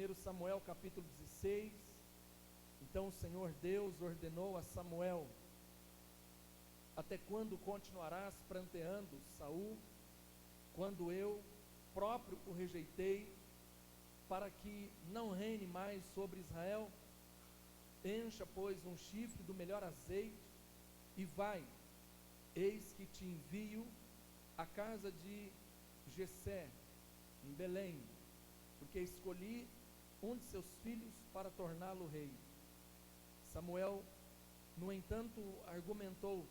1 Samuel capítulo 16. Então o Senhor Deus ordenou a Samuel: até quando continuarás pranteando Saul, quando eu próprio o rejeitei, para que não reine mais sobre Israel? Encha, pois, um chifre do melhor azeite e vai, eis que te envio à casa de Jessé, em Belém, porque escolhi um de seus filhos para torná-lo rei. Samuel, no entanto, argumentou: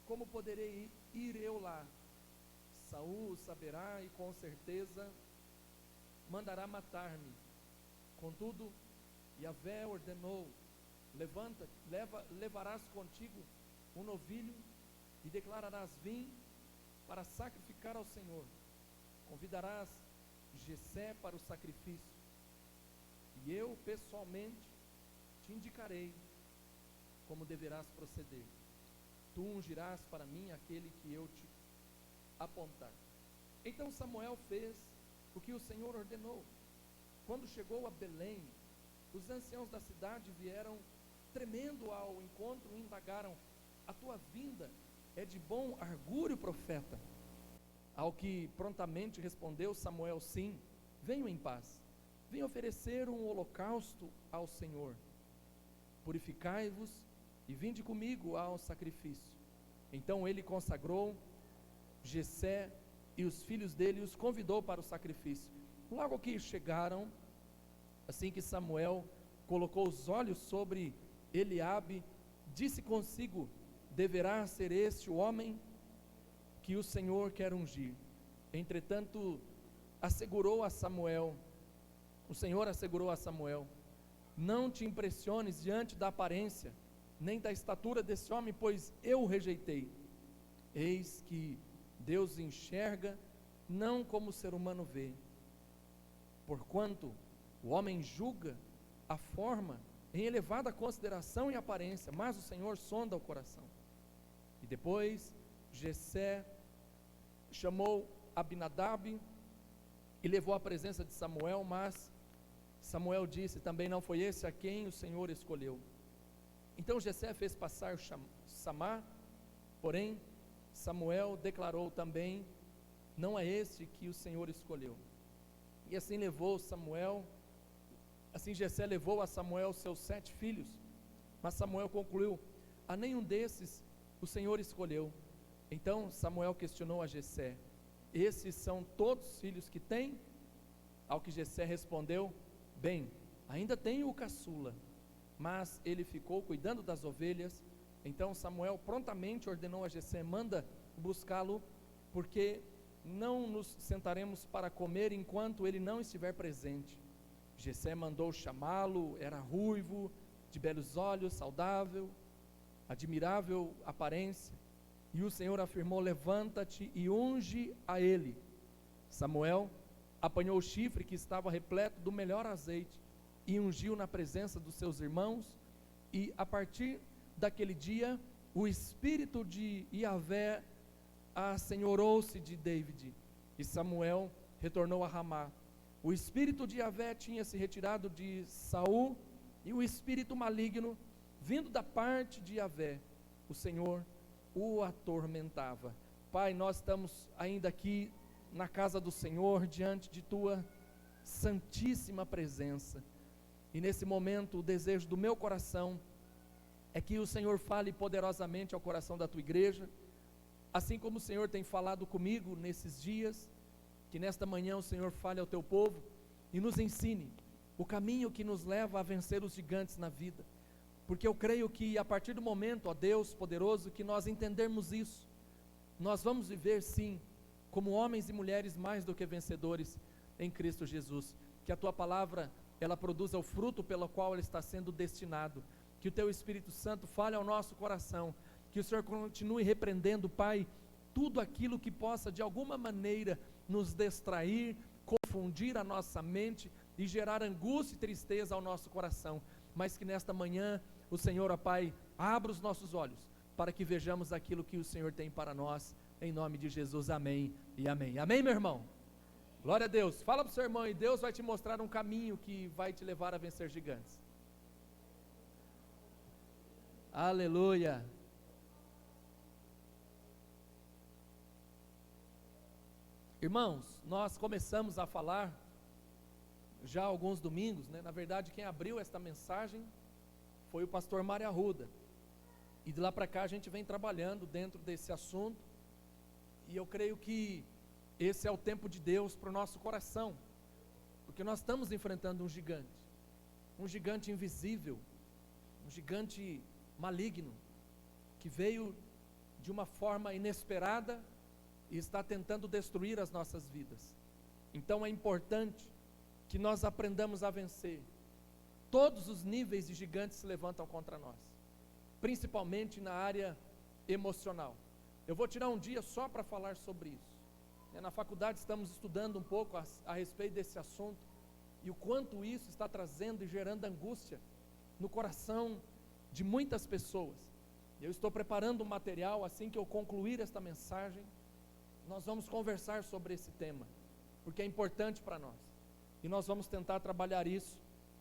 como poderei ir eu lá? Saul saberá e com certeza mandará matar-me. Contudo, Yahvé ordenou: levanta-te, levarás contigo um novilho e declararás: vim para sacrificar ao Senhor. Convidarás Jessé para o sacrifício, e eu pessoalmente te indicarei como deverás proceder. Tu ungirás para mim aquele que eu te apontar. Então Samuel fez o que o Senhor ordenou. Quando chegou a Belém, os anciãos da cidade vieram tremendo ao encontro e indagaram: a tua vinda é de bom argúrio, profeta? Ao que prontamente respondeu Samuel: sim, venho em paz. Venho oferecer um holocausto ao Senhor. Purificai-vos e vinde comigo ao sacrifício. Então ele consagrou Jessé e os filhos dele, e os convidou para o sacrifício. Logo que chegaram, assim que Samuel colocou os olhos sobre Eliabe, disse consigo: deverá ser este o homem que o Senhor quer ungir. Entretanto, o Senhor assegurou a Samuel: não te impressiones diante da aparência, nem da estatura desse homem, pois eu o rejeitei. Eis que Deus enxerga não como o ser humano vê, porquanto o homem julga a forma em elevada consideração e aparência, mas o Senhor sonda o coração. E depois Jessé chamou Abinadab e levou à presença de Samuel, mas Samuel disse: também não foi esse a quem o Senhor escolheu. Então Jessé fez passar Samá, porém Samuel declarou também: não é este que o Senhor escolheu. E assim Jessé levou a Samuel seus 7 filhos, mas Samuel concluiu: a nenhum desses o Senhor escolheu. Então Samuel questionou a Jessé: esses são todos os filhos que tem? Ao que Jessé respondeu: bem, ainda tenho o caçula, mas ele ficou cuidando das ovelhas. Então Samuel prontamente ordenou a Jessé: manda buscá-lo, porque não nos sentaremos para comer enquanto ele não estiver presente. Jessé mandou chamá-lo. Era ruivo, de belos olhos, saudável, admirável aparência. E o Senhor afirmou: levanta-te e unge a ele. Samuel apanhou o chifre que estava repleto do melhor azeite e ungiu na presença dos seus irmãos. E a partir daquele dia, o espírito de Yahvé assenhorou-se de David, e Samuel retornou a Ramá. O espírito de Yahvé tinha se retirado de Saul, e o espírito maligno, vindo da parte de Yahvé, o Senhor o atormentava. Pai, nós estamos ainda aqui na casa do Senhor, diante de tua santíssima presença, e nesse momento o desejo do meu coração é que o Senhor fale poderosamente ao coração da tua igreja, assim como o Senhor tem falado comigo nesses dias. Que nesta manhã o Senhor fale ao teu povo e nos ensine o caminho que nos leva a vencer os gigantes na vida, porque eu creio que a partir do momento, ó Deus poderoso, que nós entendermos isso, nós vamos viver sim, como homens e mulheres mais do que vencedores em Cristo Jesus. Que a tua palavra, ela produza o fruto pelo qual ela está sendo destinado. Que o teu Espírito Santo fale ao nosso coração, que o Senhor continue repreendendo, Pai, tudo aquilo que possa de alguma maneira nos distrair, confundir a nossa mente e gerar angústia e tristeza ao nosso coração, mas que nesta manhã o Senhor, ó Pai, abra os nossos olhos para que vejamos aquilo que o Senhor tem para nós, em nome de Jesus. Amém e amém. Amém, meu irmão? Glória a Deus. Fala para o seu irmão, e Deus vai te mostrar um caminho que vai te levar a vencer gigantes. Aleluia. Irmãos, nós começamos a falar já há alguns domingos, né? Na verdade, quem abriu esta mensagem foi o pastor Mário Arruda. E de lá para cá a gente vem trabalhando dentro desse assunto. E eu creio que esse é o tempo de Deus para o nosso coração. Porque nós estamos enfrentando um gigante invisível, um gigante maligno, que veio de uma forma inesperada e está tentando destruir as nossas vidas. Então é importante que nós aprendamos a vencer. Todos os níveis de gigantes se levantam contra nós, principalmente na área emocional. Eu vou tirar um dia só para falar sobre isso. Na faculdade estamos estudando um pouco a respeito desse assunto, e o quanto isso está trazendo e gerando angústia no coração de muitas pessoas. Eu estou preparando um material, assim que eu concluir esta mensagem, nós vamos conversar sobre esse tema, porque é importante para nós, e nós vamos tentar trabalhar isso,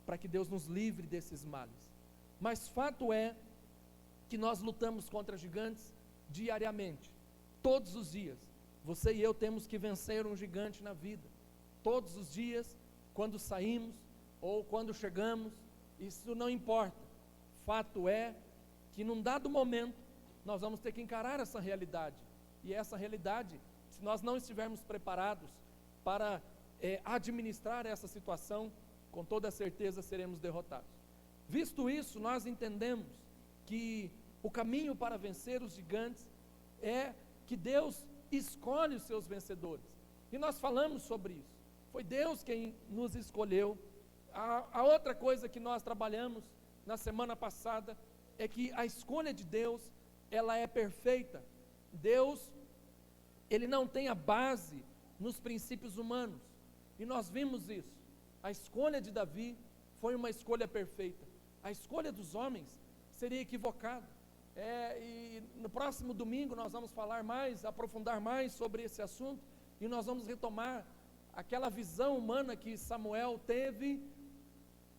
para que Deus nos livre desses males. Mas fato é, que nós lutamos contra gigantes diariamente, todos os dias. Você e eu temos que vencer um gigante na vida, todos os dias, quando saímos, ou quando chegamos, isso não importa. Fato é, que num dado momento, nós vamos ter que encarar essa realidade, e essa realidade, se nós não estivermos preparados para administrar essa situação, com toda certeza seremos derrotados. Visto isso, nós entendemos que o caminho para vencer os gigantes é que Deus escolhe os seus vencedores, e nós falamos sobre isso. Foi Deus quem nos escolheu. A outra coisa que nós trabalhamos na semana passada é que a escolha de Deus, ela é perfeita. Deus, Ele não tem a base nos princípios humanos, e nós vimos isso. A escolha de Davi foi uma escolha perfeita. A escolha dos homens seria equivocada. E no próximo domingo nós vamos falar mais, aprofundar mais sobre esse assunto, e nós vamos retomar aquela visão humana que Samuel teve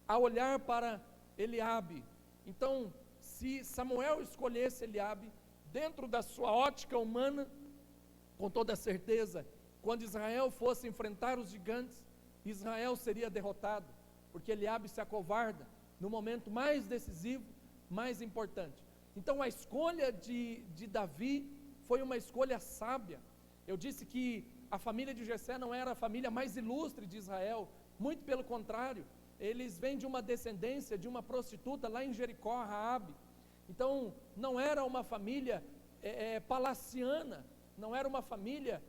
ao olhar para Eliabe. Então, se Samuel escolhesse Eliabe, dentro da sua ótica humana, com toda certeza, quando Israel fosse enfrentar os gigantes, Israel seria derrotado, porque Eliabe se acovarda no momento mais decisivo, mais importante. Então a escolha de Davi foi uma escolha sábia. Eu disse que a família de Jessé não era a família mais ilustre de Israel, muito pelo contrário, eles vêm de uma descendência de uma prostituta lá em Jericó, Raabe. Então não era uma família palaciana, não era uma família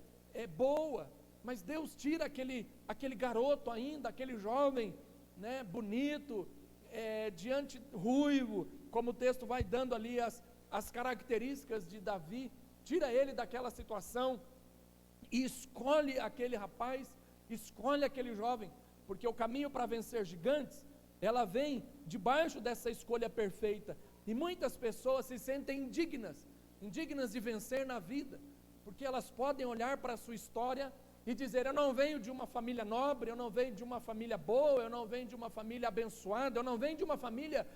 boa, mas Deus tira aquele garoto ainda, aquele jovem, né, bonito, ruivo, como o texto vai dando ali as características de Davi, tira ele daquela situação e escolhe aquele rapaz, escolhe aquele jovem, porque o caminho para vencer gigantes, ela vem debaixo dessa escolha perfeita, e muitas pessoas se sentem indignas de vencer na vida, porque elas podem olhar para a sua história e dizer: eu não venho de uma família nobre, eu não venho de uma família boa, eu não venho de uma família abençoada, eu não venho de uma família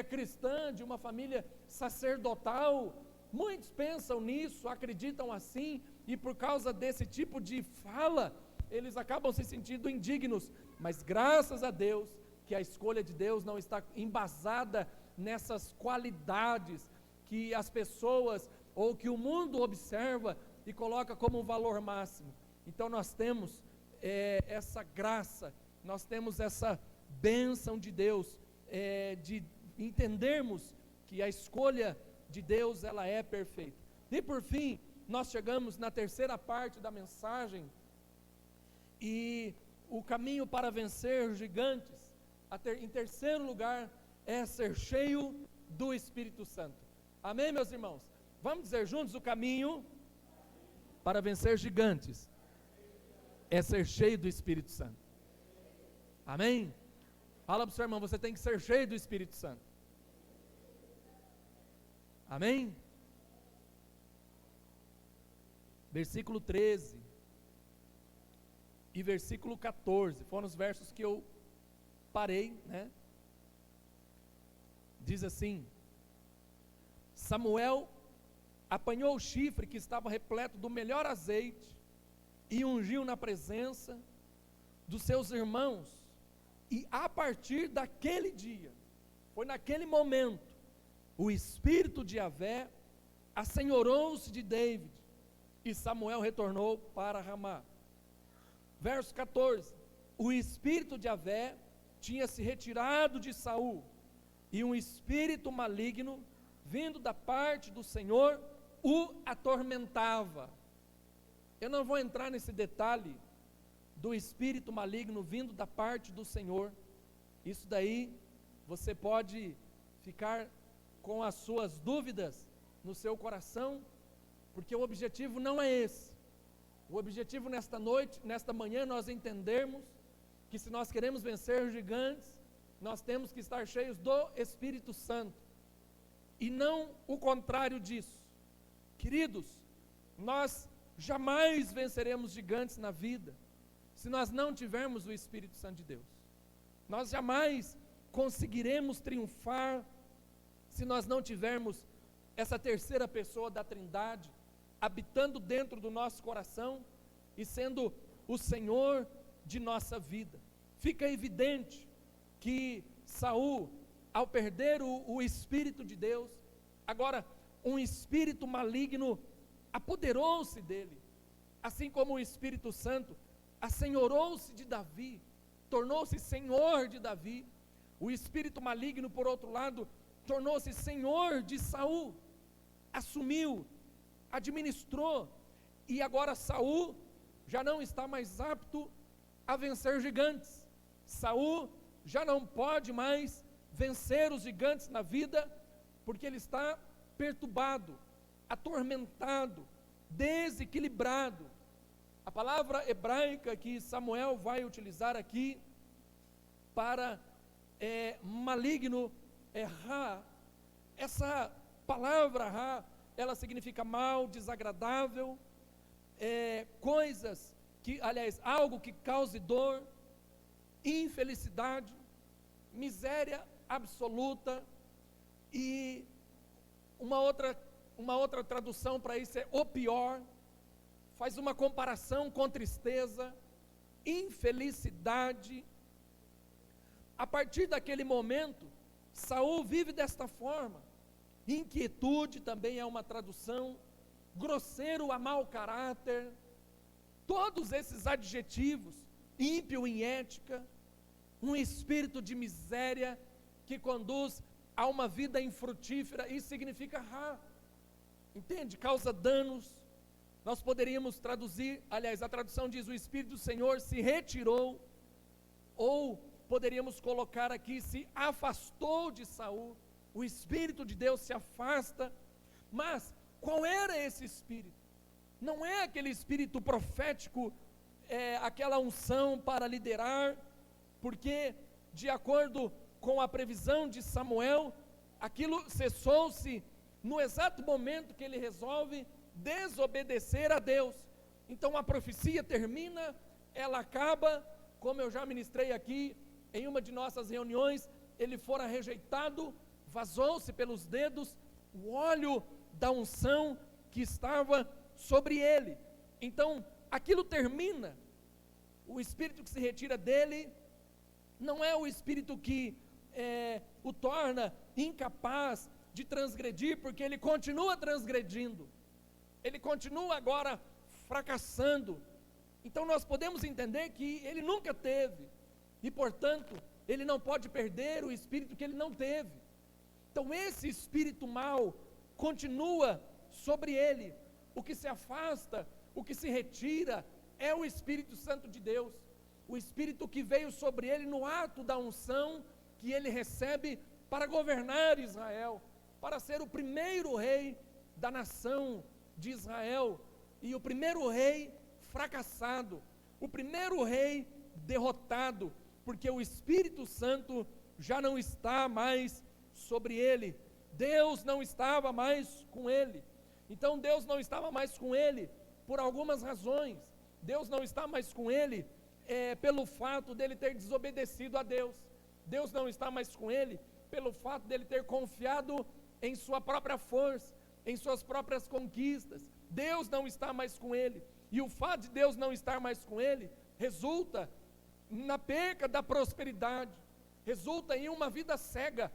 cristã, de uma família sacerdotal. Muitos pensam nisso, acreditam assim, e por causa desse tipo de fala, eles acabam se sentindo indignos, mas graças a Deus, que a escolha de Deus não está embasada nessas qualidades que as pessoas, ou que o mundo observa e coloca como um valor máximo. Então nós temos essa graça, nós temos essa bênção de Deus, de entendermos que a escolha de Deus, ela é perfeita. E por fim, nós chegamos na terceira parte da mensagem, e o caminho para vencer gigantes, em terceiro lugar, é ser cheio do Espírito Santo. Amém, meus irmãos? Vamos dizer juntos: o caminho para vencer gigantes é ser cheio do Espírito Santo. Amém? Fala para o seu irmão: você tem que ser cheio do Espírito Santo. Amém? Versículo 13. e versículo 14, foram os versos que eu parei, né? Diz assim: Samuel apanhou o chifre que estava repleto do melhor azeite e ungiu na presença dos seus irmãos, e a partir daquele dia, foi naquele momento, o Espírito de Yahvé assenhorou-se de David, e Samuel retornou para Ramá. Verso 14: o Espírito de Yahvé tinha se retirado de Saul, e um espírito maligno, vindo da parte do Senhor, o atormentava. Eu não vou entrar nesse detalhe do espírito maligno vindo da parte do Senhor. Isso daí, você pode ficar com as suas dúvidas no seu coração, porque o objetivo não é esse. O objetivo nesta noite, nesta manhã, nós entendermos que se nós queremos vencer os gigantes, nós temos que estar cheios do Espírito Santo, e não o contrário disso. Queridos, nós jamais venceremos gigantes na vida, se nós não tivermos o Espírito Santo de Deus. Nós jamais conseguiremos triunfar, se nós não tivermos essa terceira pessoa da Trindade, habitando dentro do nosso coração, e sendo o Senhor de nossa vida. Fica evidente que Saul, ao perder o Espírito de Deus, agora um espírito maligno apoderou-se dele, assim como o Espírito Santo assenhorou-se de Davi, tornou-se senhor de Davi. O espírito maligno, por outro lado, tornou-se senhor de Saul, assumiu, administrou, e agora Saul já não está mais apto a vencer gigantes. Saul já não pode mais vencer os gigantes na vida, porque ele está perturbado, atormentado, desequilibrado. A palavra hebraica que Samuel vai utilizar aqui para maligno é Ra. Essa palavra Ra, ela significa mal, desagradável, coisas que, aliás, algo que cause dor, infelicidade, miséria absoluta. E uma outra tradução para isso é o pior. Faz uma comparação com tristeza, infelicidade. A partir daquele momento, Saul vive desta forma. Inquietude também é uma tradução, grosseiro a mau caráter, todos esses adjetivos, ímpio em ética, um espírito de miséria que conduz a uma vida infrutífera. Isso significa Ra, entende? Causa danos. Nós poderíamos traduzir, aliás, a tradução diz: o Espírito do Senhor se retirou, ou poderíamos colocar aqui: se afastou de Saul. O Espírito de Deus se afasta. Mas qual era esse Espírito? Não é aquele Espírito profético, aquela unção para liderar, porque de acordo com a previsão de Samuel, aquilo cessou-se no exato momento que ele resolve desobedecer a Deus. Então a profecia termina, ela acaba, como eu já ministrei aqui em uma de nossas reuniões, ele fora rejeitado, vazou-se pelos dedos o óleo da unção que estava sobre ele. Então aquilo termina. O espírito que se retira dele não é o espírito que o torna incapaz de transgredir, porque ele continua transgredindo, ele continua agora fracassando. Então nós podemos entender que ele nunca teve, e portanto ele não pode perder o espírito que ele não teve. Então esse espírito mau continua sobre ele. O que se afasta, o que se retira, é o Espírito Santo de Deus, o Espírito que veio sobre ele no ato da unção que ele recebe para governar Israel, para ser o primeiro rei da nação de Israel, e o primeiro rei fracassado, o primeiro rei derrotado, porque o Espírito Santo já não está mais sobre ele. Deus não estava mais com ele. Então Deus não estava mais com ele por algumas razões. Deus não está mais com ele pelo fato dele ter desobedecido a Deus. Deus não está mais com ele pelo fato dele ter confiado em sua própria força, em suas próprias conquistas. Deus não está mais com ele, e o fato de Deus não estar mais com ele resulta na perca da prosperidade, resulta em uma vida cega.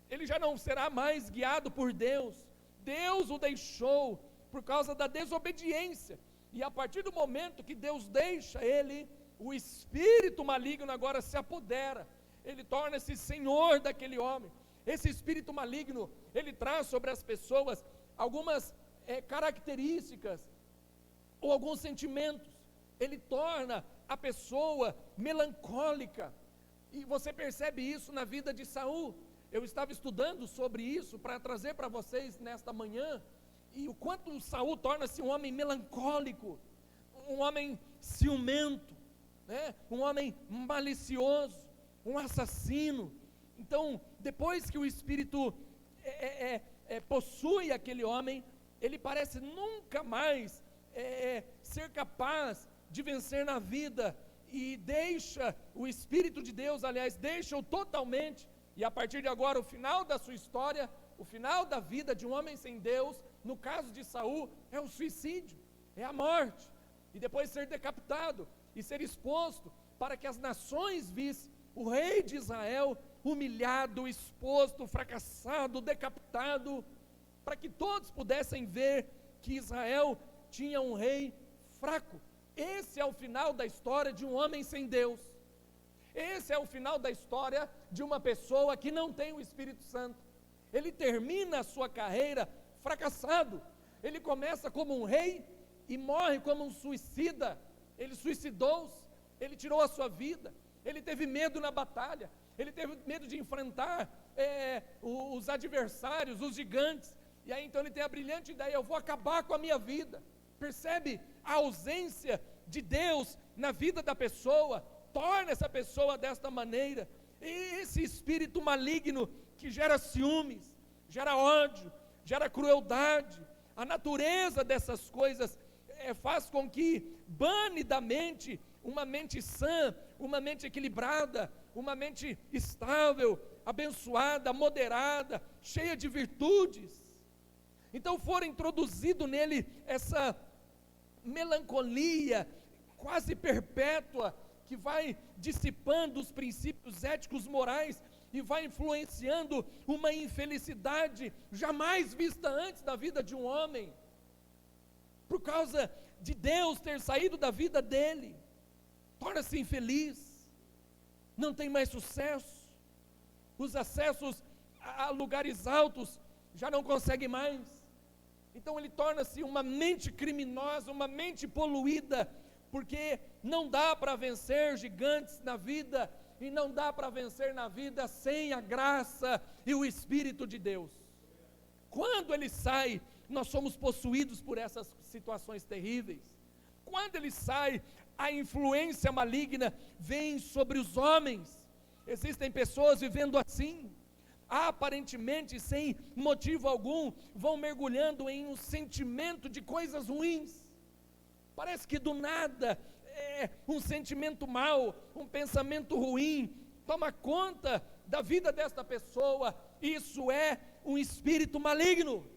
Ele já não será mais guiado por Deus. Deus o deixou por causa da desobediência, e a partir do momento que Deus deixa ele, o espírito maligno agora se apodera, ele torna-se senhor daquele homem. Esse espírito maligno, ele traz sobre as pessoas algumas características, ou alguns sentimentos. Ele torna a pessoa melancólica, e você percebe isso na vida de Saul. Eu estava estudando sobre isso para trazer para vocês nesta manhã, e o quanto Saul torna-se um homem melancólico, um homem ciumento, né? Um homem malicioso, um assassino. Então, depois que o espírito possui aquele homem, ele parece nunca mais ser capaz de vencer na vida, e deixa o Espírito de Deus, aliás, deixa-o totalmente, e a partir de agora, o final da sua história, o final da vida de um homem sem Deus, no caso de Saul, é o suicídio, é a morte, e depois ser decapitado, e ser exposto, para que as nações vissem o rei de Israel humilhado, exposto, fracassado, decapitado, para que todos pudessem ver que Israel tinha um rei fraco. Esse é o final da história de um homem sem Deus. Esse é o final da história de uma pessoa que não tem o Espírito Santo. Ele termina a sua carreira fracassado. Ele começa como um rei e morre como um suicida. Ele suicidou-se, ele tirou a sua vida, ele teve medo na batalha, ele teve medo de enfrentar os adversários, os gigantes, e aí então ele tem a brilhante ideia: eu vou acabar com a minha vida. Percebe a ausência de Deus na vida da pessoa, torna essa pessoa desta maneira. E esse espírito maligno que gera ciúmes, gera ódio, gera crueldade, a natureza dessas coisas faz com que bane da mente uma mente sã, uma mente equilibrada, uma mente estável, abençoada, moderada, cheia de virtudes. Então fora introduzido nele essa melancolia quase perpétua, que vai dissipando os princípios éticos morais e vai influenciando uma infelicidade jamais vista antes na vida de um homem, por causa de Deus ter saído da vida dele. Torna-se infeliz, não tem mais sucesso, os acessos a lugares altos já não consegue mais. Então ele torna-se uma mente criminosa, uma mente poluída, porque não dá para vencer gigantes na vida, e não dá para vencer na vida sem a graça e o Espírito de Deus. Quando ele sai, nós somos possuídos por essas situações terríveis. Quando ele sai, a influência maligna vem sobre os homens. Existem pessoas vivendo assim, aparentemente sem motivo algum, vão mergulhando em um sentimento de coisas ruins. Parece que do nada, um sentimento mau, um pensamento ruim, toma conta da vida desta pessoa. Isso é um espírito maligno,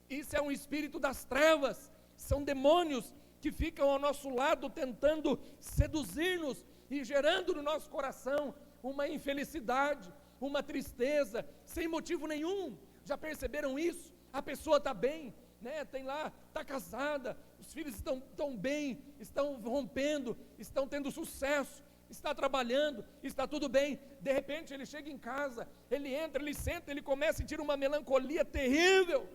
isso é um espírito das trevas, são demônios que ficam ao nosso lado tentando seduzir-nos e gerando no nosso coração uma infelicidade, uma tristeza, sem motivo nenhum. Já perceberam isso? A pessoa está bem, né? Tem lá, está casada, os filhos estão bem, estão rompendo, estão tendo sucesso, está trabalhando, está tudo bem. De repente ele chega em casa, ele entra, ele senta, ele começa a sentir uma melancolia terrível,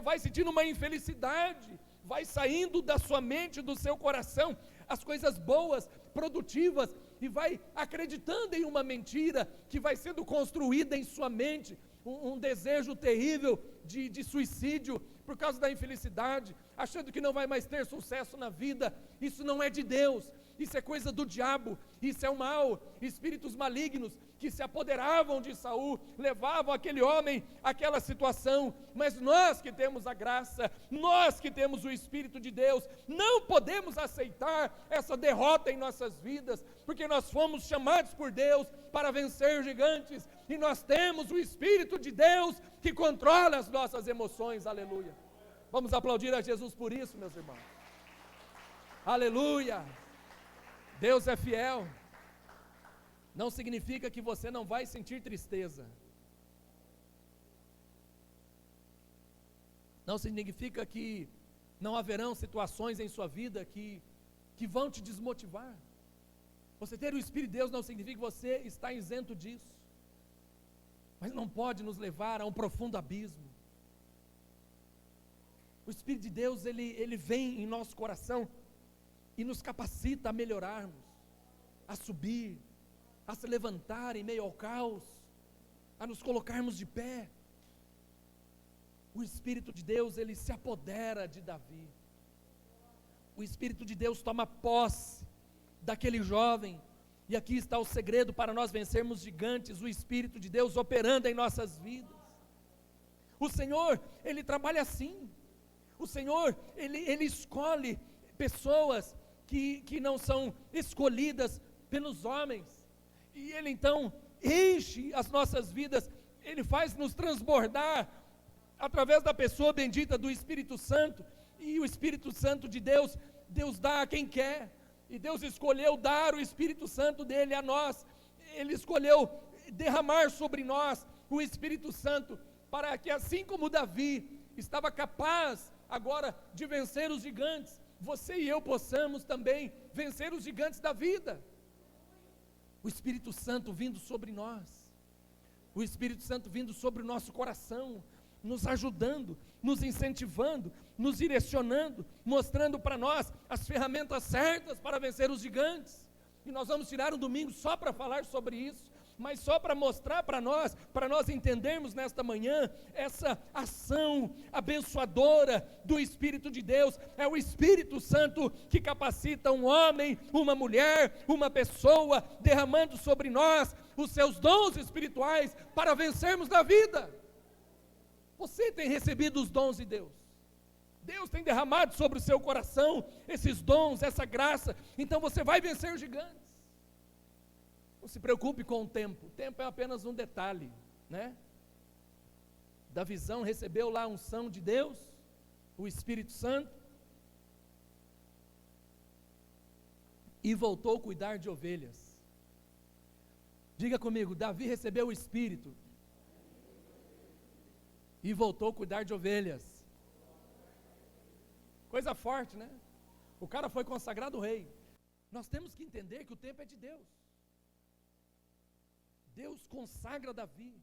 vai sentindo uma infelicidade, vai saindo da sua mente, do seu coração, as coisas boas, produtivas, e vai acreditando em uma mentira que vai sendo construída em sua mente, um desejo terrível de suicídio por causa da infelicidade, achando que não vai mais ter sucesso na vida. Isso não é de Deus, isso é coisa do diabo, isso é o mal, espíritos malignos que se apoderavam de Saul, levavam aquele homem àquela situação. Mas nós que temos a graça, nós que temos o Espírito de Deus, não podemos aceitar essa derrota em nossas vidas, porque nós fomos chamados por Deus para vencer gigantes, e nós temos o Espírito de Deus que controla as nossas emoções. Aleluia. Vamos aplaudir a Jesus por isso, meus irmãos. Aleluia. Deus é fiel. Não significa que você não vai sentir tristeza. Não significa que não haverão situações em sua vida que vão te desmotivar. Você ter o Espírito de Deus não significa que você está isento disso. Mas não pode nos levar a um profundo abismo. O Espírito de Deus, ele vem em nosso coração e nos capacita a melhorarmos, a subir, a se levantar em meio ao caos, a nos colocarmos de pé. O Espírito de Deus, ele se apodera de Davi. O Espírito de Deus toma posse daquele jovem, e aqui está o segredo para nós vencermos gigantes: o Espírito de Deus operando em nossas vidas. O Senhor, ele trabalha assim. O Senhor, ele escolhe pessoas que não são escolhidas pelos homens, e Ele então enche as nossas vidas, Ele faz nos transbordar, através da pessoa bendita do Espírito Santo, e o Espírito Santo de Deus, Deus dá a quem quer, e Deus escolheu dar o Espírito Santo dele a nós. Ele escolheu derramar sobre nós o Espírito Santo, para que assim como Davi estava capaz agora de vencer os gigantes, você e eu possamos também vencer os gigantes da vida. O Espírito Santo vindo sobre nós, o Espírito Santo vindo sobre o nosso coração, nos ajudando, nos incentivando, nos direcionando, mostrando para nós as ferramentas certas para vencer os gigantes. E nós vamos tirar um domingo só para falar sobre isso, mas só para mostrar para nós entendermos nesta manhã, essa ação abençoadora do Espírito de Deus. É o Espírito Santo que capacita um homem, uma mulher, uma pessoa, derramando sobre nós os seus dons espirituais para vencermos na vida. Você tem recebido os dons de Deus, Deus tem derramado sobre o seu coração esses dons, essa graça, então você vai vencer os gigantes. Não se preocupe com o tempo é apenas um detalhe, né? Da visão recebeu lá a unção de Deus, o Espírito Santo, e voltou a cuidar de ovelhas. Diga comigo, Davi recebeu o Espírito e voltou a cuidar de ovelhas. Coisa forte, né? O cara foi consagrado rei. Nós temos que entender que o tempo é de Deus. Deus consagra Davi,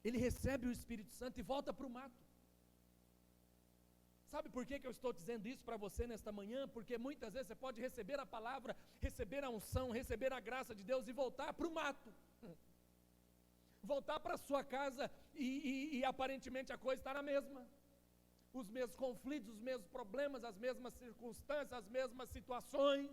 ele recebe o Espírito Santo e volta para o mato. Sabe por que eu estou dizendo isso para você nesta manhã? Porque muitas vezes você pode receber a palavra, receber a unção, receber a graça de Deus e voltar para o mato, voltar para a sua casa e aparentemente a coisa está na mesma, os mesmos conflitos, os mesmos problemas, as mesmas circunstâncias, as mesmas situações.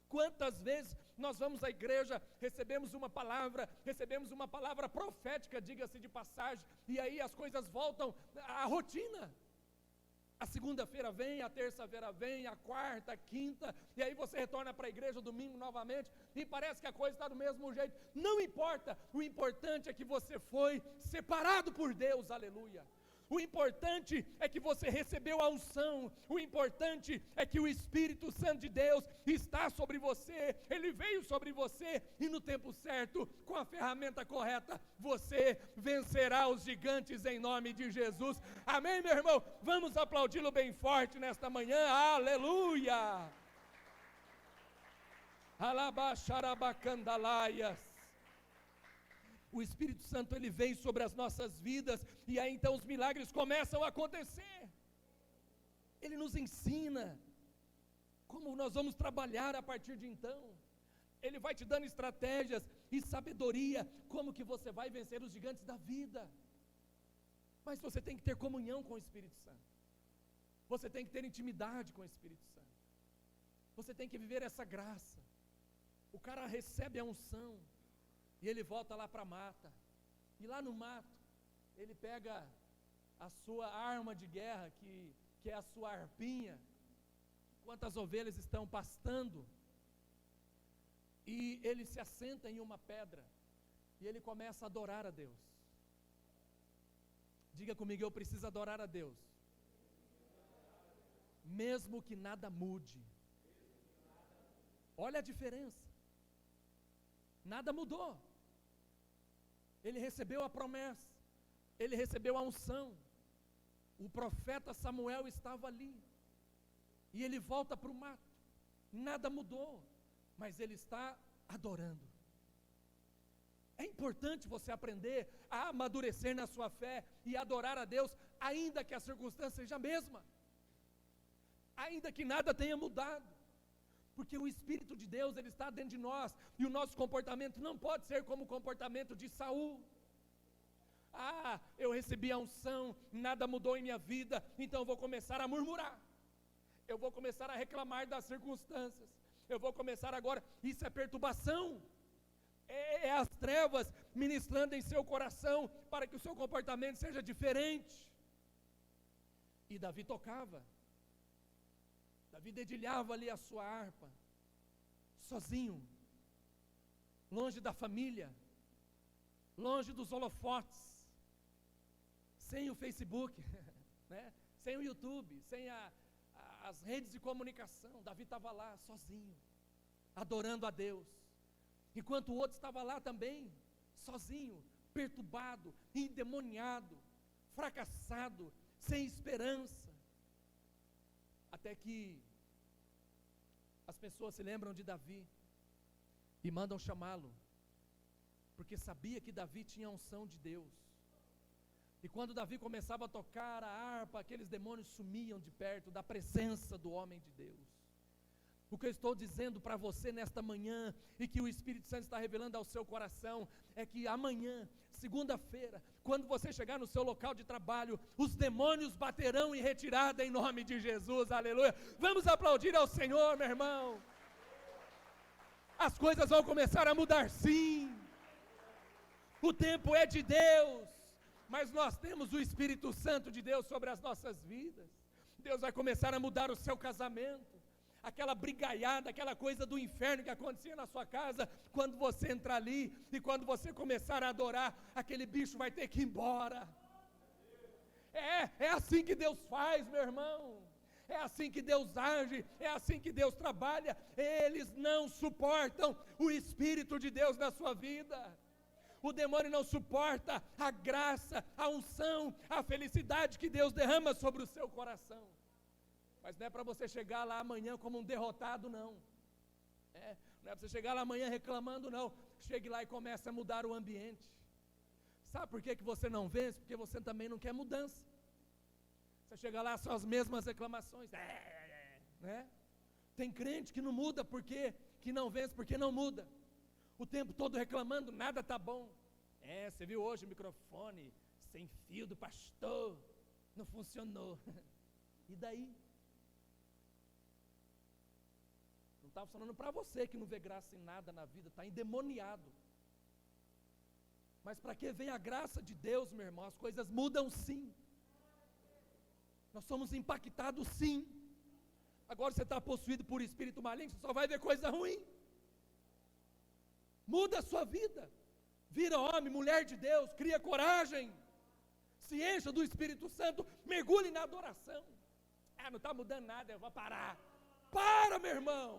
Quantas vezes nós vamos à igreja, recebemos uma palavra profética, diga-se de passagem, e aí as coisas voltam à rotina. A segunda-feira vem, a terça-feira vem, a quarta, a quinta, e aí você retorna para a igreja domingo novamente, e parece que a coisa está do mesmo jeito. Não importa, o importante é que você foi separado por Deus, aleluia. O importante é que você recebeu a unção, o importante é que o Espírito Santo de Deus está sobre você, ele veio sobre você, e no tempo certo, com a ferramenta correta, você vencerá os gigantes em nome de Jesus. Amém, meu irmão? Vamos aplaudi-lo bem forte nesta manhã, aleluia! Alabaxarabacandalaias. O Espírito Santo, ele vem sobre as nossas vidas, e aí então os milagres começam a acontecer. Ele nos ensina como nós vamos trabalhar a partir de então. Ele vai te dando estratégias e sabedoria, como que você vai vencer os gigantes da vida. Mas você tem que ter comunhão com o Espírito Santo. Você tem que ter intimidade com o Espírito Santo. Você tem que viver essa graça. O cara recebe a unção e ele volta lá para a mata. E lá no mato, ele pega a sua arma de guerra, que é a sua arpinha, enquanto as ovelhas estão pastando, e ele se assenta em uma pedra, e ele começa a adorar a Deus. Diga comigo, eu preciso adorar a Deus, mesmo que nada mude. Olha a diferença, nada mudou, ele recebeu a promessa, ele recebeu a unção, o profeta Samuel estava ali, e ele volta para o mato, nada mudou, mas ele está adorando. É importante você aprender a amadurecer na sua fé e adorar a Deus, ainda que a circunstância seja a mesma, ainda que nada tenha mudado, porque o Espírito de Deus, ele está dentro de nós, e o nosso comportamento não pode ser como o comportamento de Saul. Eu recebi a unção, nada mudou em minha vida, então eu vou começar a murmurar, eu vou começar a reclamar das circunstâncias, eu vou começar agora. Isso é perturbação, é as trevas ministrando em seu coração, para que o seu comportamento seja diferente. E Davi tocava, Davi dedilhava ali a sua harpa, sozinho, longe da família, longe dos holofotes, sem o Facebook, né? Sem o YouTube, sem as redes de comunicação. Davi estava lá sozinho, adorando a Deus, enquanto o outro estava lá também, sozinho, perturbado, endemoniado, fracassado, sem esperança. Até que as pessoas se lembram de Davi e mandam chamá-lo, porque sabia que Davi tinha a unção de Deus. E quando Davi começava a tocar a harpa, aqueles demônios sumiam de perto da presença do homem de Deus. O que eu estou dizendo para você nesta manhã, e que o Espírito Santo está revelando ao seu coração, é que amanhã, segunda-feira, quando você chegar no seu local de trabalho, os demônios baterão em retirada em nome de Jesus, aleluia. Vamos aplaudir ao Senhor, meu irmão. As coisas vão começar a mudar, sim. O tempo é de Deus, mas nós temos o Espírito Santo de Deus sobre as nossas vidas. Deus vai começar a mudar o seu casamento, aquela brigaiada, aquela coisa do inferno que acontecia na sua casa, quando você entrar ali, e quando você começar a adorar, aquele bicho vai ter que ir embora. É assim que Deus faz, meu irmão, é assim que Deus age, é assim que Deus trabalha. Eles não suportam o Espírito de Deus na sua vida. O demônio não suporta a graça, a unção, a felicidade que Deus derrama sobre o seu coração. Mas não é para você chegar lá amanhã como um derrotado, não. Não é para você chegar lá amanhã reclamando, não. Chegue lá e comece a mudar o ambiente. Sabe por que você não vence? Porque você também não quer mudança. Você chega lá, são as mesmas reclamações. Né? Tem crente que não muda, porque que não vence, porque não muda. O tempo todo reclamando, nada está bom. Você viu hoje o microfone sem fio do pastor, não funcionou. E daí? Não está funcionando para você que não vê graça em nada na vida, está endemoniado. Mas para que vem a graça de Deus, meu irmão, as coisas mudam sim. Nós somos impactados sim. Agora você está possuído por espírito maligno, você só vai ver coisa ruim. Muda a sua vida, vira homem, mulher de Deus, cria coragem, se encha do Espírito Santo, mergulhe na adoração. Não está mudando nada, eu vou parar. Para, meu irmão,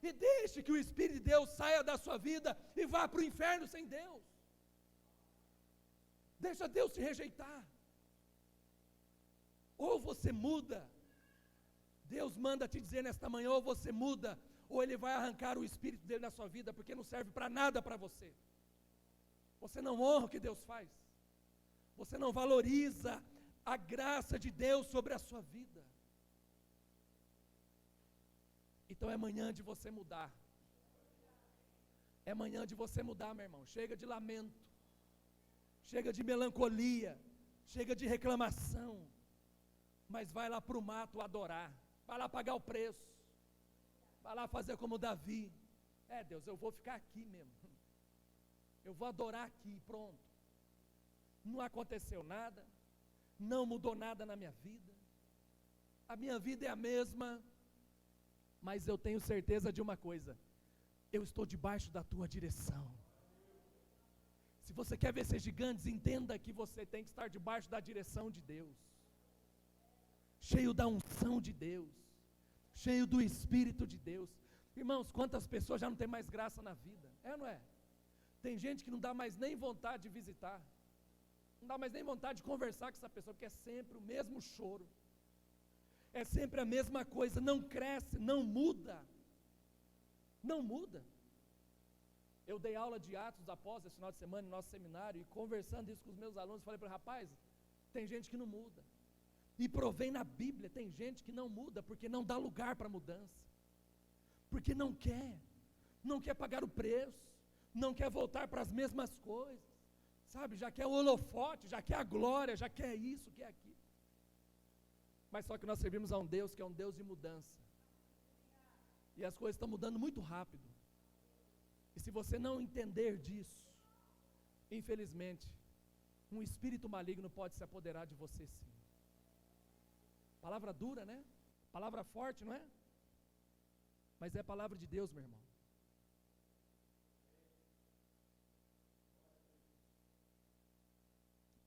e deixe que o Espírito de Deus saia da sua vida e vá para o inferno sem Deus. Deixa Deus te rejeitar. Ou você muda, Deus manda te dizer nesta manhã, ou você muda, ou Ele vai arrancar o Espírito dele na sua vida, porque não serve para nada para você. Você não honra o que Deus faz, você não valoriza a graça de Deus sobre a sua vida. Então é manhã de você mudar, é manhã de você mudar, meu irmão. Chega de lamento, chega de melancolia, chega de reclamação, mas vai lá para o mato adorar, vai lá pagar o preço. Vai lá fazer como Davi. Deus, eu vou ficar aqui mesmo. Eu vou adorar aqui, pronto. Não aconteceu nada, não mudou nada na minha vida. A minha vida é a mesma, mas eu tenho certeza de uma coisa: eu estou debaixo da tua direção. Se você quer vencer gigantes, entenda que você tem que estar debaixo da direção de Deus, cheio da unção de Deus, cheio do Espírito de Deus. Irmãos, quantas pessoas já não tem mais graça na vida? Ou não é? Tem gente que não dá mais nem vontade de visitar, não dá mais nem vontade de conversar com essa pessoa, porque é sempre o mesmo choro, é sempre a mesma coisa, não cresce, não muda, não muda. Eu dei aula de Atos dos Apóstolos esse final de semana no nosso seminário, e conversando isso com os meus alunos, falei para ele: rapaz, tem gente que não muda, e provei na Bíblia, tem gente que não muda, porque não dá lugar para mudança, porque não quer pagar o preço, não quer voltar para as mesmas coisas, sabe, já quer o holofote, já quer a glória, já quer isso, quer aquilo. Mas só que nós servimos a um Deus que é um Deus de mudança, e as coisas estão mudando muito rápido, e se você não entender disso, infelizmente, um espírito maligno pode se apoderar de você sim. Palavra dura, né? Palavra forte, não é? Mas é a palavra de Deus, meu irmão.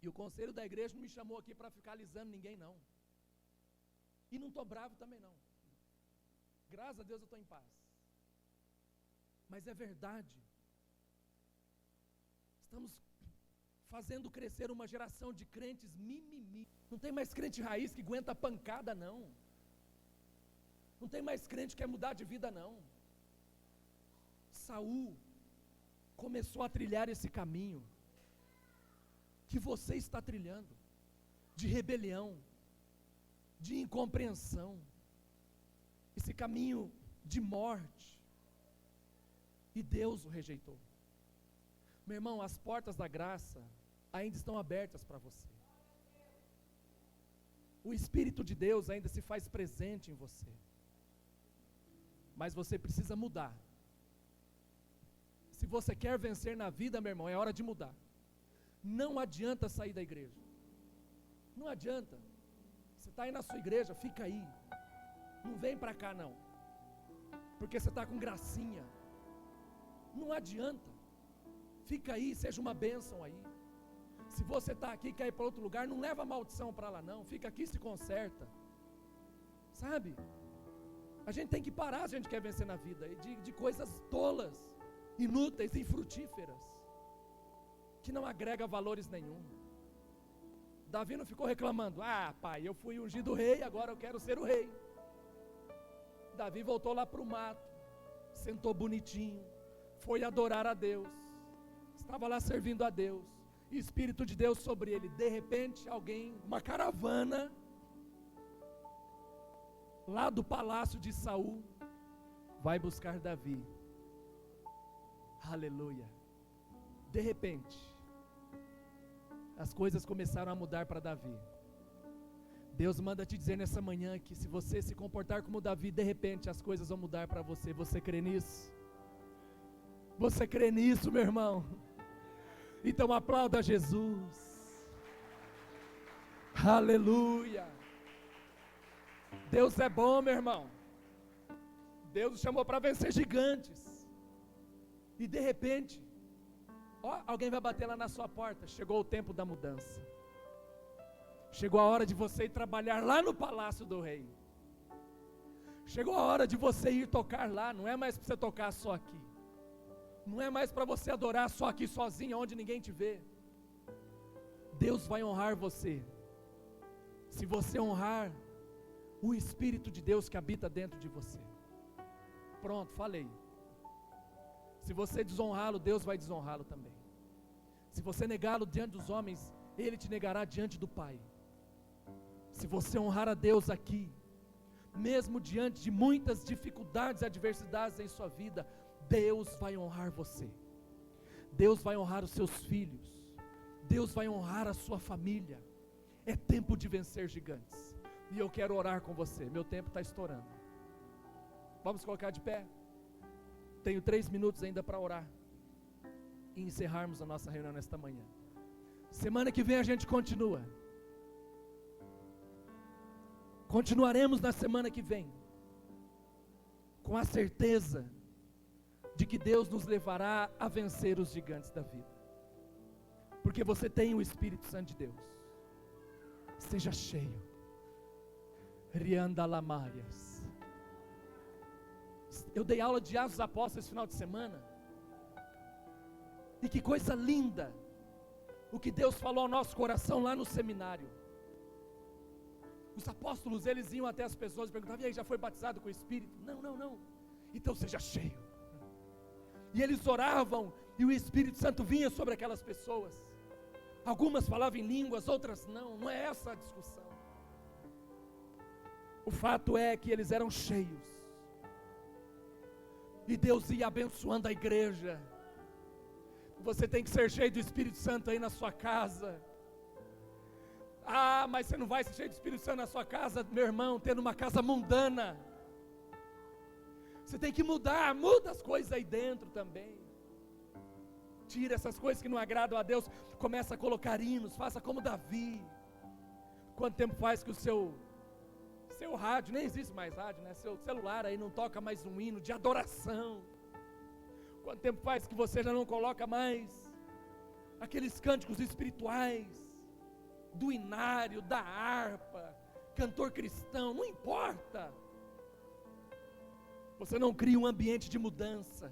E o conselho da igreja não me chamou aqui para ficar alisando ninguém, não. E não estou bravo também, não. Graças a Deus eu estou em paz. Mas é verdade. Estamos fazendo crescer uma geração de crentes mimimi. Não tem mais crente raiz que aguenta a pancada, não. Não tem mais crente que quer mudar de vida, não. Saul começou a trilhar esse caminho que você está trilhando, de rebelião, de incompreensão, esse caminho de morte, e Deus o rejeitou. Meu irmão, as portas da graça ainda estão abertas para você. O Espírito de Deus ainda se faz presente em você, mas você precisa mudar. Se você quer vencer na vida, meu irmão, é hora de mudar. Não adianta sair da igreja, não adianta. Você está aí na sua igreja, fica aí, não vem para cá não, porque você está com gracinha. Não adianta, fica aí, seja uma bênção aí. Se você está aqui e quer ir para outro lugar, não leva maldição para lá não, fica aqui e se conserta, sabe? A gente tem que parar, se a gente quer vencer na vida, de coisas tolas, inúteis, infrutíferas, que não agrega valores nenhum. Davi não ficou reclamando: pai, eu fui ungido rei, agora eu quero ser o rei. Davi voltou lá para o mato, sentou bonitinho, foi adorar a Deus, estava lá servindo a Deus, Espírito de Deus sobre ele. De repente alguém, uma caravana, lá do palácio de Saul, vai buscar Davi. Aleluia. De repente, as coisas começaram a mudar para Davi. Deus manda te dizer nessa manhã que se você se comportar como Davi, de repente as coisas vão mudar para você. Você crê nisso? Você crê nisso, meu irmão? Então aplauda Jesus. Aleluia. Deus é bom, meu irmão. Deus nos chamou para vencer gigantes. E de repente, alguém vai bater lá na sua porta. Chegou o tempo da mudança. Chegou a hora de você ir trabalhar lá no palácio do rei. Chegou a hora de você ir tocar lá. Não é mais para você tocar só aqui. Não é mais para você adorar só aqui sozinho, onde ninguém te vê. Deus vai honrar você se você honrar o Espírito de Deus que habita dentro de você. Pronto, falei. Se você desonrá-lo, Deus vai desonrá-lo também. Se você negá-lo diante dos homens, Ele te negará diante do Pai. Se você honrar a Deus aqui, mesmo diante de muitas dificuldades e adversidades em sua vida, Deus vai honrar você. Deus vai honrar os seus filhos. Deus vai honrar a sua família. É tempo de vencer gigantes. E eu quero orar com você. Meu tempo está estourando. Vamos colocar de pé. Tenho 3 minutos ainda para orar e encerrarmos a nossa reunião nesta manhã. Semana que vem a gente continua. Continuaremos na semana que vem, com a certeza de que Deus nos levará a vencer os gigantes da vida, porque você tem o Espírito Santo de Deus. Seja cheio. Riandalamarias. Eu dei aula de Atos dos Apóstolos esse final de semana, e que coisa linda o que Deus falou ao nosso coração lá no seminário. Os apóstolos, eles iam até as pessoas e perguntavam: e aí, já foi batizado com o Espírito? Não, então seja cheio. E eles oravam, e o Espírito Santo vinha sobre aquelas pessoas. Algumas falavam em línguas, outras não é essa a discussão. O fato é que eles eram cheios, e Deus ia abençoando a igreja. Você tem que ser cheio do Espírito Santo aí na sua casa. Ah, mas você não vai ser cheio do Espírito Santo na sua casa, meu irmão, tendo uma casa mundana. Você tem que muda as coisas aí dentro também. Tira essas coisas que não agradam a Deus, começa a colocar hinos, faça como Davi. Quanto tempo faz que o seu rádio, nem existe mais rádio, né? Seu celular aí não toca mais um hino de adoração? Quanto tempo faz que você já não coloca mais aqueles cânticos espirituais, do inário, da harpa, cantor cristão, não importa. Você não cria um ambiente de mudança,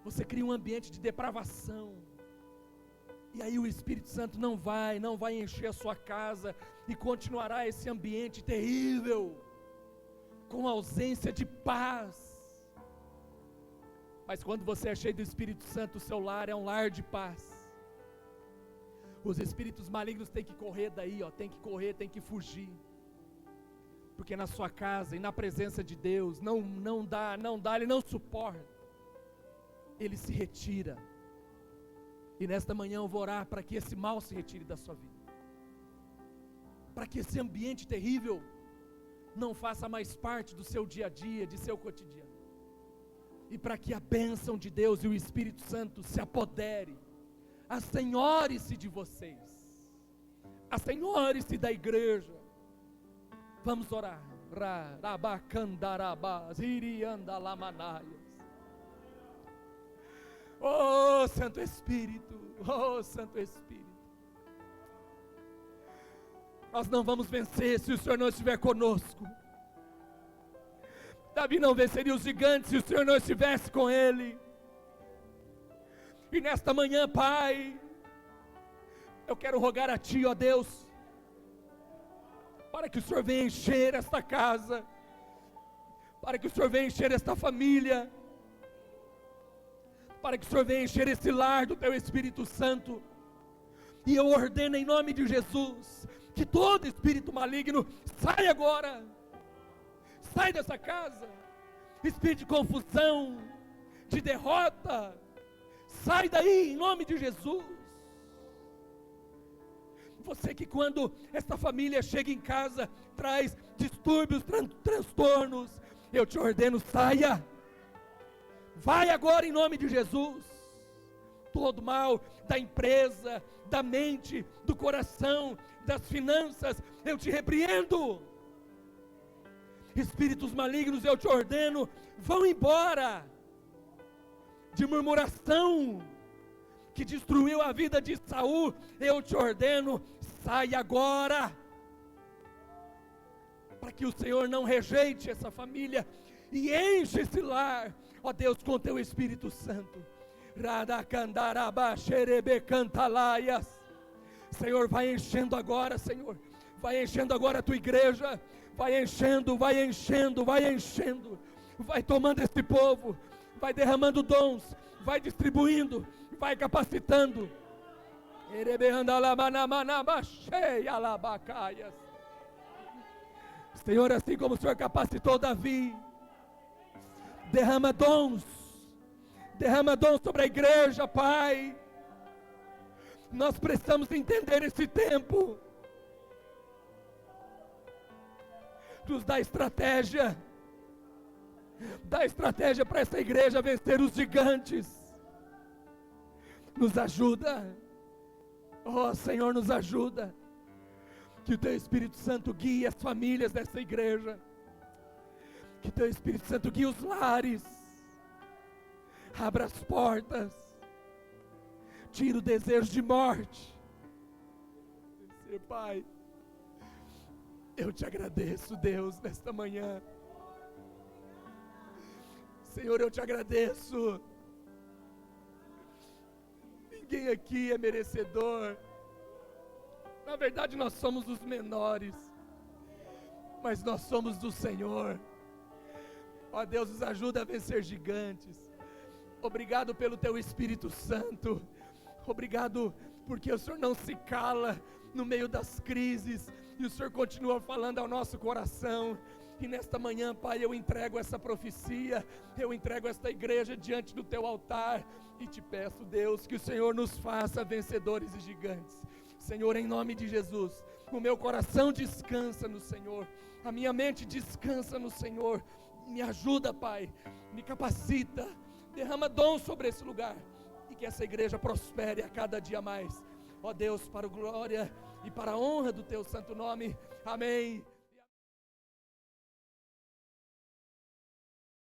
você cria um ambiente de depravação. E aí o Espírito Santo não vai encher a sua casa, e continuará esse ambiente terrível, com ausência de paz. Mas quando você é cheio do Espírito Santo, o seu lar é um lar de paz. Os espíritos malignos têm que correr daí, tem que correr, tem que fugir. Porque na sua casa e na presença de Deus, não dá, Ele não suporta. Ele se retira. E nesta manhã eu vou orar para que esse mal se retire da sua vida, para que esse ambiente terrível não faça mais parte do seu dia a dia, de seu cotidiano, e para que a bênção de Deus e o Espírito Santo se apodere, assenhore-se de vocês, assenhore-se da igreja. Vamos orar. Oh Santo Espírito, oh Santo Espírito, nós não vamos vencer se o Senhor não estiver conosco. Davi não venceria os gigantes se o Senhor não estivesse com ele. E nesta manhã, Pai, eu quero rogar a Ti, ó Deus, para que o Senhor venha encher esta casa, para que o Senhor venha encher esta família, para que o Senhor venha encher esse lar do Teu Espírito Santo. E eu ordeno em nome de Jesus, que todo espírito maligno saia agora, sai dessa casa. Espírito de confusão, de derrota, sai daí em nome de Jesus. Você que quando esta família chega em casa, traz distúrbios, transtornos, eu te ordeno, saia. Vai agora em nome de Jesus. Todo mal da empresa, da mente, do coração, das finanças, eu te repreendo. Espíritos malignos, eu te ordeno, vão embora. De murmuração, que destruiu a vida de Saul, eu te ordeno, sai agora. Para que o Senhor não rejeite essa família e enche esse lar, ó Deus, com Teu Espírito Santo. Senhor, vai enchendo agora, Senhor, vai enchendo agora a Tua igreja, vai enchendo, vai tomando esse povo, vai derramando dons, vai distribuindo, vai capacitando. Senhor, assim como o Senhor capacitou Davi, derrama dons sobre a igreja, Pai. Nós precisamos entender esse tempo. Nos dá estratégia, Dá estratégia para essa igreja vencer os gigantes. Nos ajuda. Oh Senhor, nos ajuda. Que o Teu Espírito Santo guie as famílias dessa igreja. Que o Teu Espírito Santo guie os lares. Abra as portas. Tira o desejo de morte. Pai, eu te agradeço, Deus, nesta manhã. Senhor, eu te agradeço. Ninguém aqui é merecedor. Na verdade, nós somos os menores, mas nós somos do Senhor. Ó Deus, nos ajuda a vencer gigantes. Obrigado pelo Teu Espírito Santo. Obrigado porque o Senhor não se cala no meio das crises, e o Senhor continua falando ao nosso coração. E nesta manhã, Pai, eu entrego essa profecia, eu entrego esta igreja diante do Teu altar, e te peço, Deus, que o Senhor nos faça vencedores e gigantes. Senhor, em nome de Jesus, o meu coração descansa no Senhor, a minha mente descansa no Senhor. Me ajuda, Pai, me capacita, derrama dom sobre esse lugar, e que essa igreja prospere a cada dia mais. Ó Deus, para a glória e para a honra do Teu santo nome. Amém.